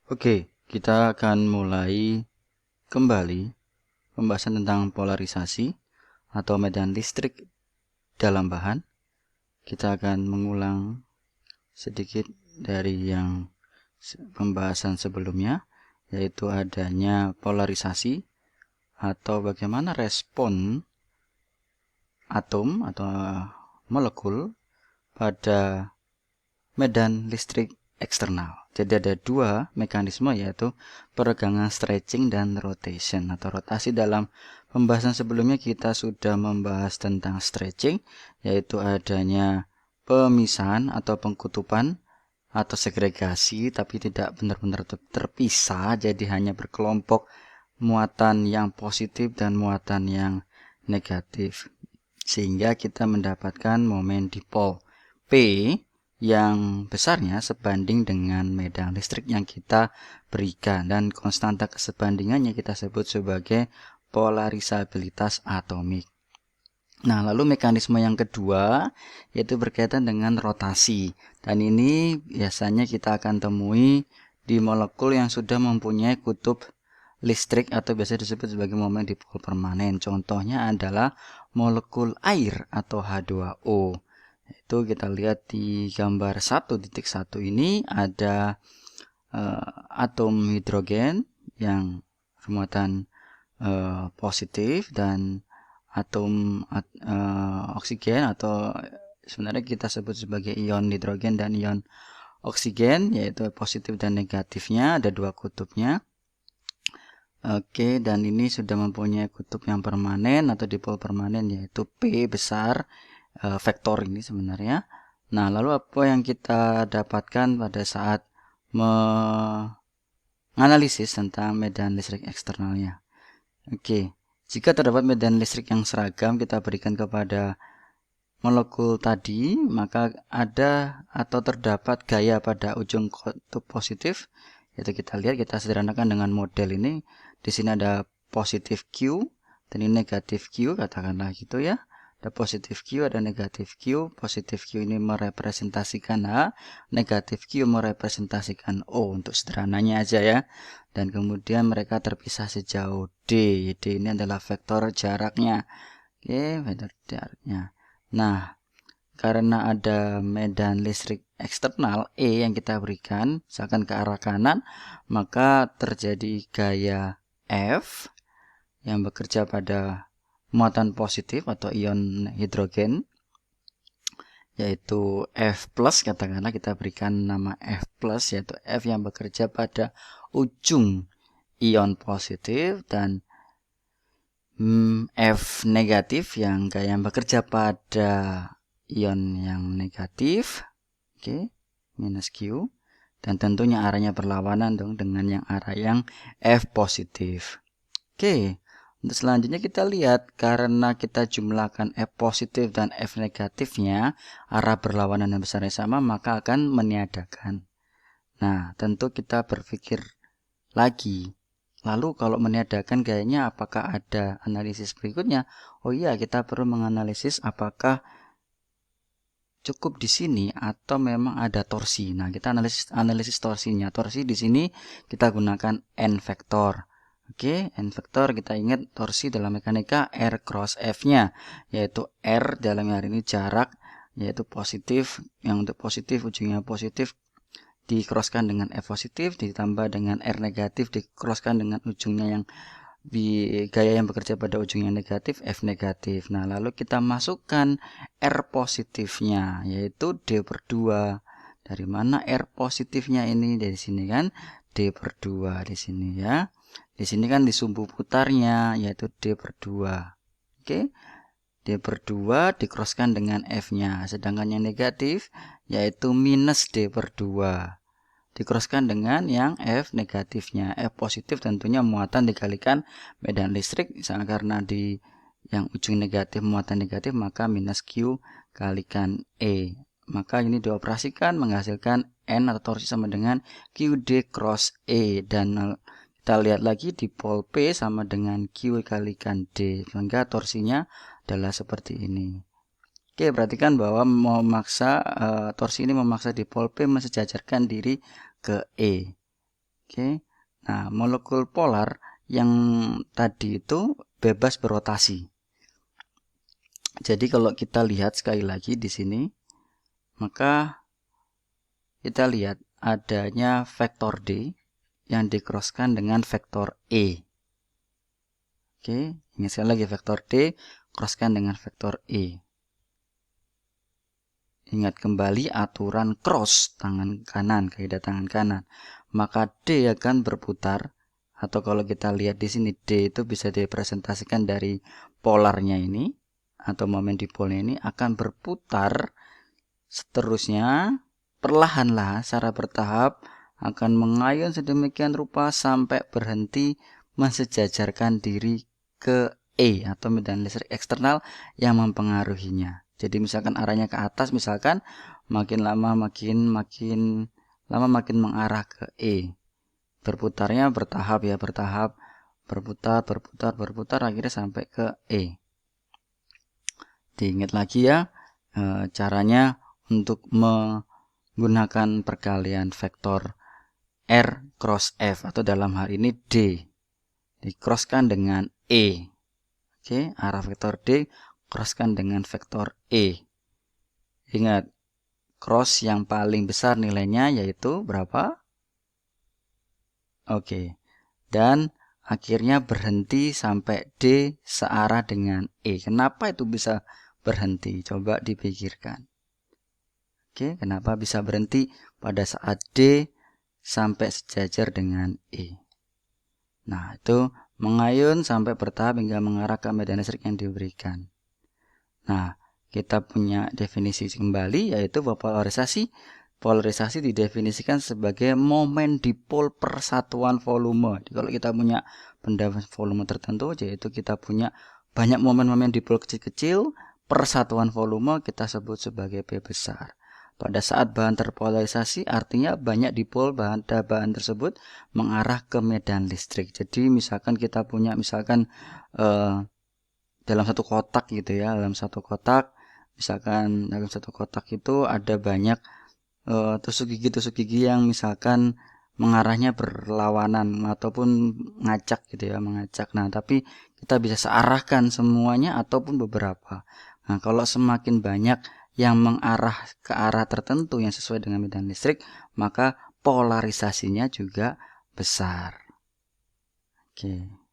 Oke, kita akan mulai kembali pembahasan tentang polarisasi atau medan listrik dalam bahan. Kita akan mengulang sedikit dari yang pembahasan sebelumnya, yaitu adanya polarisasi atau bagaimana respon atom atau molekul pada medan listrik eksternal. Jadi ada dua mekanisme, yaitu peregangan stretching dan rotation atau rotasi. Dalam pembahasan sebelumnya kita sudah membahas tentang stretching, yaitu adanya pemisahan atau pengkutupan atau segregasi, tapi tidak benar-benar terpisah, jadi hanya berkelompok muatan yang positif dan muatan yang negatif, sehingga kita mendapatkan momen dipol P yang besarnya sebanding dengan medan listrik yang kita berikan, dan konstanta kesebandingannya kita sebut sebagai polarisabilitas atomik. Nah, lalu mekanisme yang kedua yaitu berkaitan dengan rotasi, dan ini biasanya kita akan temui di molekul yang sudah mempunyai kutub listrik atau biasa disebut sebagai momen dipol permanen. Contohnya adalah molekul air atau H2O. Itu kita lihat di gambar 1.1 ini ada atom hidrogen yang bermuatan positif dan atom oksigen, atau sebenarnya kita sebut sebagai ion hidrogen dan ion oksigen, yaitu positif dan negatifnya, ada dua kutubnya. Oke, dan ini sudah mempunyai kutub yang permanen atau dipol permanen, yaitu P besar, vektor ini sebenarnya. Nah, lalu apa yang kita dapatkan pada saat menganalisis tentang medan listrik eksternalnya? Oke, jika terdapat medan listrik yang seragam kita berikan kepada molekul tadi, maka ada atau terdapat gaya pada ujung kutub positif, yaitu kita lihat, kita sederhanakan dengan model ini. Di sini ada positif Q dan ini negatif Q, katakanlah gitu ya. Ada positif Q, ada negatif Q. Positif Q ini merepresentasikan H, negatif Q merepresentasikan O untuk sederhananya aja ya. Dan kemudian mereka terpisah sejauh D. D ini adalah vektor jaraknya. Oke, vektor jaraknya. Nah, karena ada medan listrik eksternal E yang kita berikan, misalkan ke arah kanan, maka terjadi gaya F yang bekerja pada muatan positif atau ion hidrogen, yaitu F+, katakanlah kita berikan nama F+, yaitu F yang bekerja pada ujung ion positif, dan F negatif yang bekerja pada ion yang negatif. Oke, minus Q, dan tentunya arahnya berlawanan dong dengan yang arah yang F positif. Oke, untuk selanjutnya kita lihat, karena kita jumlahkan F positif dan F negatifnya, arah berlawanan yang besarnya sama, maka akan meniadakan. Nah, tentu kita berpikir lagi, lalu kalau meniadakan gayanya apakah ada analisis berikutnya? Oh iya, kita perlu menganalisis apakah cukup di sini atau memang ada torsi. Nah, kita analisis torsinya. Torsi di sini kita gunakan N vektor. Oke, N vektor kita ingat torsi dalam mekanika R cross F-nya, yaitu R dalam hal ini jarak, yaitu positif, yang untuk positif ujungnya positif dikrosskan dengan F positif, ditambah dengan R negatif dikrosskan dengan ujungnya yang gaya yang bekerja pada ujungnya negatif, F negatif. Nah, lalu kita masukkan R positifnya, yaitu D/2. Dari mana R positifnya ini? Dari sini kan, D/2 di sini ya. Di sini kan di sumbu putarnya, yaitu D/2. Oke, D/2 dikrosskan dengan F-nya. Sedangkan yang negatif, yaitu minus D/2. Dikrosskan dengan yang F negatifnya. F positif tentunya muatan dikalikan medan listrik. Misalnya karena di yang ujung negatif muatan negatif, maka minus Q kalikan E. Maka ini dioperasikan menghasilkan N atau torsi sama dengan QD cross E. Dan kita lihat lagi di pol P sama dengan Q kalikan D, sehingga torsinya adalah seperti ini. Oke, perhatikan bahwa torsi ini memaksa dipol P mensejajarkan diri ke E. Oke. Nah, molekul polar yang tadi itu bebas berotasi. Jadi kalau kita lihat sekali lagi di sini, maka kita lihat adanya vektor D yang dikroskan dengan vektor E. Oke, ingat sekali lagi vektor D kroskan dengan vektor E. Ingat kembali aturan cross tangan kanan, kaidah tangan kanan. Maka D akan berputar, atau kalau kita lihat di sini D itu bisa direpresentasikan dari polarnya ini atau momen dipolnya ini akan berputar seterusnya perlahan-lahan secara bertahap akan mengayun sedemikian rupa sampai berhenti mensejajarkan diri ke E atau medan listrik eksternal yang mempengaruhinya. Jadi misalkan arahnya ke atas, misalkan makin lama makin mengarah ke E. Berputarnya bertahap ya, berputar akhirnya sampai ke E. Diingat lagi ya caranya untuk menggunakan perkalian vektor R cross F atau dalam hal ini D dikroskan dengan E. Oke, arah vektor D crosskan dengan vektor E. Ingat, cross yang paling besar nilainya yaitu berapa? Oke. Dan akhirnya berhenti sampai D searah dengan E. Kenapa itu bisa berhenti? Coba dipikirkan. Oke, kenapa bisa berhenti pada saat D sampai sejajar dengan E? Nah, itu mengayun sampai bertahap hingga mengarah ke medan listrik yang diberikan. Nah, kita punya definisi kembali yaitu bahwa polarisasi didefinisikan sebagai momen dipol persatuan volume. Jadi, kalau kita punya benda volume tertentu, yaitu kita punya banyak momen-momen dipol kecil-kecil, persatuan volume kita sebut sebagai P besar. Pada saat bahan terpolarisasi artinya banyak dipol bahan tersebut mengarah ke medan listrik. Jadi misalkan kita punya dalam satu kotak gitu ya, dalam satu kotak itu ada banyak tusuk gigi yang misalkan mengarahnya berlawanan ataupun ngacak gitu ya, mengacak. Nah, tapi kita bisa searahkan semuanya ataupun beberapa. Nah, kalau semakin banyak yang mengarah ke arah tertentu yang sesuai dengan medan listrik, maka polarisasinya juga besar. Oke.